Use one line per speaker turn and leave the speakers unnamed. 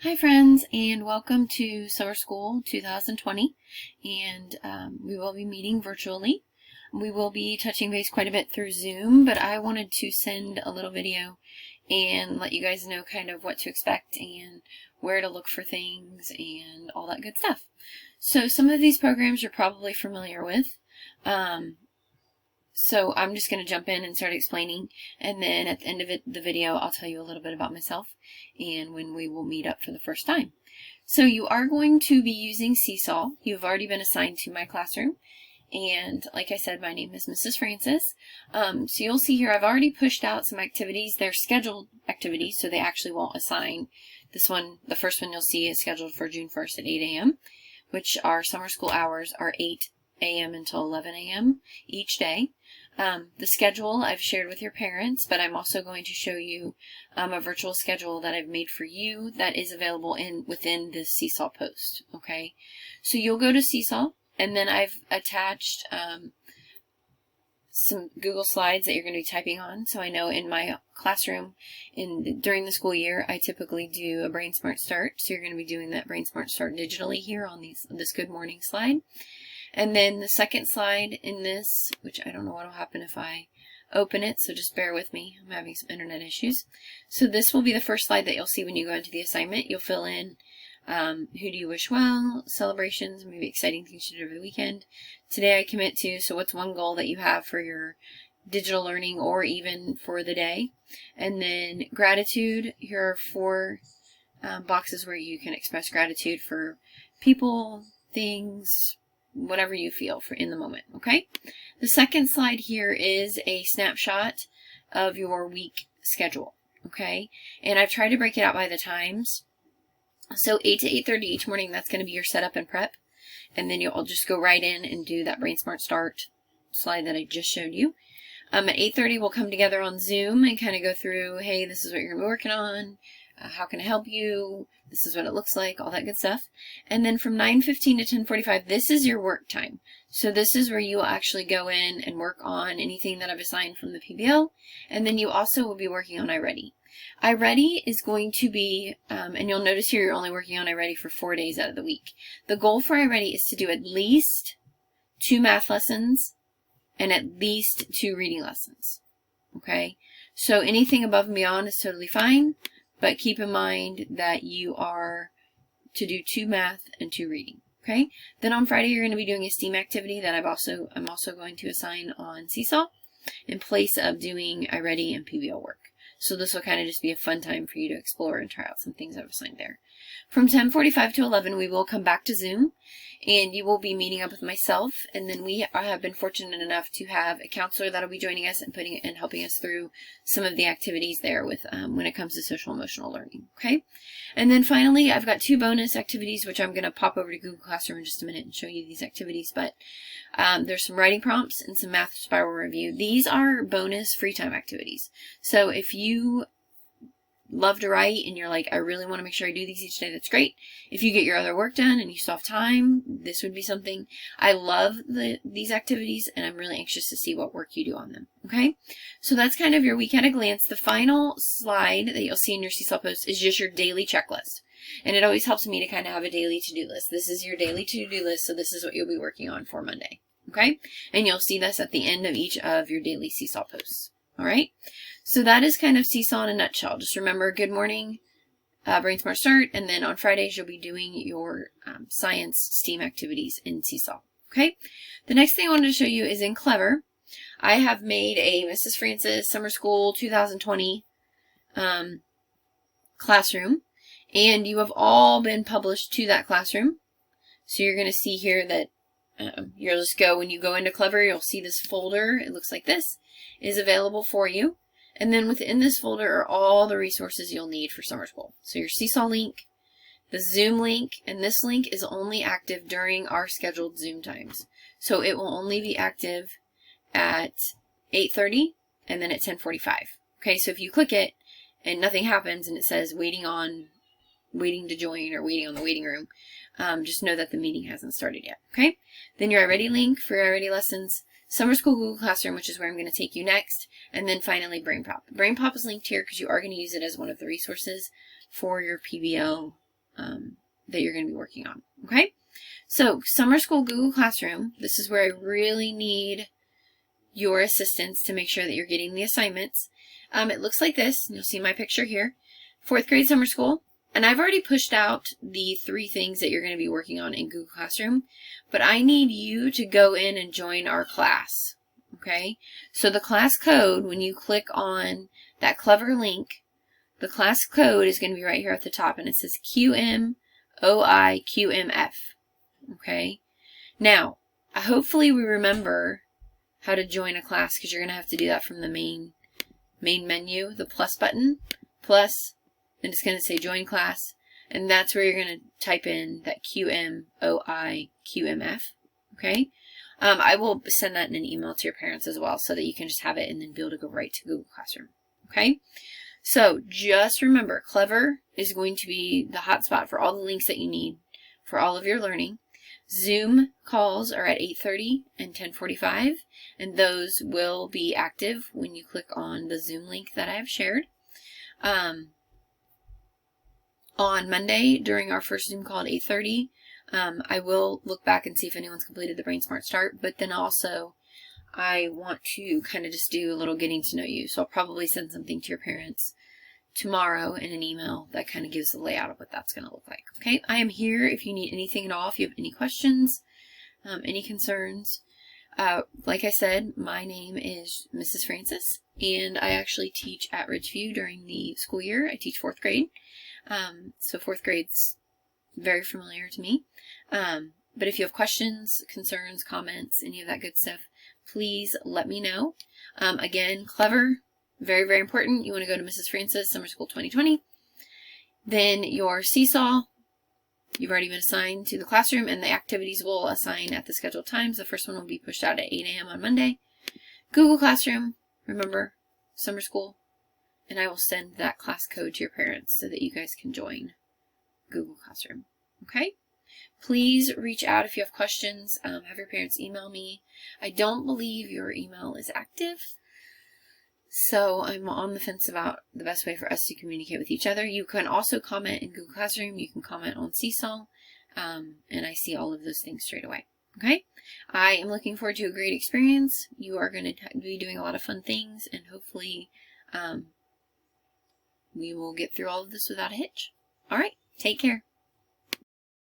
Hi friends, and welcome to Summer School 2020, and we will be meeting virtually. We will be touching base quite a bit through Zoom, but I wanted to send a little video and let you guys know kind of what to expect and where to look for things and all that good stuff. So some of these programs you're probably familiar with. So I'm just going to jump in and start explaining, and then at the end of the video I'll tell you a little bit about myself and when we will meet up for the first time. So you are going to be using Seesaw. You've already been assigned to my classroom, and like I said, my name is Mrs. Francis. So you'll see here I've already pushed out some activities. They're scheduled activities, so they actually won't assign. This one, the first one you'll see is scheduled for June 1st at 8 a.m., which our summer school hours are 8 a.m. until 11 a.m. each day. The schedule I've shared with your parents, but I'm also going to show you a virtual schedule that I've made for you that is available within this Seesaw post. Okay, so you'll go to Seesaw, and then I've attached some Google Slides that you're going to be typing on. So I know in my classroom during the school year, I typically do a Brain Smart Start. So you're going to be doing that Brain Smart Start digitally here on this Good Morning slide. And then the second slide in this, which I don't know what will happen if I open it, so just bear with me. I'm having some internet issues. So this will be the first slide that you'll see when you go into the assignment. You'll fill in who do you wish well, celebrations, maybe exciting things you did over the weekend. Today I commit to, so what's one goal that you have for your digital learning or even for the day. And then gratitude, here are four boxes where you can express gratitude for people, things, whatever you feel for in the moment. Okay, the second slide here is a snapshot of your week schedule. Okay, and I've tried to break it out by the times. So 8 to 8:30 each morning, that's going to be your setup and prep, and then you'll just go right in and do that Brain Smart Start slide that I just showed you. At 8:30 we'll come together on Zoom and kind of go through, hey, this is what you're going to be working on, how can I help you, this is what it looks like, all that good stuff. And then from 9:15 to 10:45, this is your work time. So this is where you will actually go in and work on anything that I've assigned from the PBL, and then you also will be working on iReady. iReady is going to be, and you'll notice here you're only working on iReady for 4 days out of the week. The goal for iReady is to do at least 2 math lessons and at least 2 reading lessons. Okay, so anything above and beyond is totally fine, but keep in mind that you are to do 2 math and 2 reading. Okay, then on Friday you're going to be doing a STEAM activity that I'm also going to assign on Seesaw in place of doing iReady and PBL work. So this will kind of just be a fun time for you to explore and try out some things I've assigned there. From 10:45 to 11, we will come back to Zoom, and you will be meeting up with myself, and then we have been fortunate enough to have a counselor that'll be joining us and helping us through some of the activities there with when it comes to social emotional learning. Okay, and then finally, I've got 2 bonus activities which I'm going to pop over to Google Classroom in just a minute and show you these activities. But there's some writing prompts and some math spiral review. These are bonus free time activities. So if you love to write and you're like, I really want to make sure I do these each day, that's great. If you get your other work done and you still have time, this would be something. I love these activities, and I'm really anxious to see what work you do on them. Okay, so that's kind of your week at a glance. The final slide that you'll see in your Seesaw post is just your daily checklist, and it always helps me to kind of have a daily to-do list. This is your daily to-do list, so this is what you'll be working on for Monday. Okay, and you'll see this at the end of each of your daily Seesaw posts. All right, so that is kind of Seesaw in a nutshell. Just remember, good morning, Brain Smart Start, and then on Fridays you'll be doing your science STEAM activities in Seesaw. Okay, the next thing I wanted to show you is in Clever. I have made a Mrs. Francis Summer School 2020 classroom, and you have all been published to that classroom. So you're going to see here that you'll just go, when you go into Clever, you'll see this folder. It looks like this is available for you. And then within this folder are all the resources you'll need for summer school. So your Seesaw link, the Zoom link, and this link is only active during our scheduled Zoom times. So it will only be active at 8:30 and then at 10:45. Okay, so if you click it and nothing happens and it says waiting to join or waiting on the waiting room, just know that the meeting hasn't started yet. Okay, then your iReady link for your iReady lessons, Summer School Google Classroom, which is where I'm going to take you next, and then finally BrainPop. BrainPop is linked here because you are going to use it as one of the resources for your PBL that you're going to be working on. Okay? So, summer school Google Classroom, this is where I really need your assistance to make sure that you're getting the assignments. It looks like this. You'll see my picture here. 4th grade summer school. And I've already pushed out the 3 things that you're going to be working on in Google Classroom, but I need you to go in and join our class. Okay? So the class code, when you click on that Clever link, the class code is going to be right here at the top, and it says QMOIQMF. Okay? Now, hopefully we remember how to join a class, because you're going to have to do that from the main menu, the plus button, plus, and it's going to say join class, and that's where you're going to type in that QMOIQMF. Okay? I will send that in an email to your parents as well, so that you can just have it and then be able to go right to Google Classroom. Okay? So just remember, Clever is going to be the hotspot for all the links that you need for all of your learning. Zoom calls are at 8:30 and 10:45, and those will be active when you click on the Zoom link that I have shared. On Monday, during our first Zoom call at 8:30, I will look back and see if anyone's completed the Brain Smart Start, but then also I want to kind of just do a little getting to know you, so I'll probably send something to your parents tomorrow in an email that kind of gives the layout of what that's going to look like. Okay, I am here if you need anything at all, if you have any questions, any concerns. Like I said, my name is Mrs. Francis, and I actually teach at Ridgeview during the school year. I teach 4th grade, so 4th grade's very familiar to me. But if you have questions, concerns, comments, any of that good stuff, please let me know. Again, Clever, very, very important. You want to go to Mrs. Francis, Summer School 2020. Then your Seesaw, you've already been assigned to the classroom, and the activities will assign at the scheduled times. The first one will be pushed out at 8 a.m. on Monday. Google Classroom, remember, Summer School, and I will send that class code to your parents so that you guys can join Google Classroom. Okay? Please reach out if you have questions. Have your parents email me. I don't believe your email is active, so I'm on the fence about the best way for us to communicate with each other. You can also comment in Google Classroom. You can comment on Seesaw, and I see all of those things straight away. Okay? I am looking forward to a great experience. You are going to be doing a lot of fun things, and hopefully we will get through all of this without a hitch. All right, take care.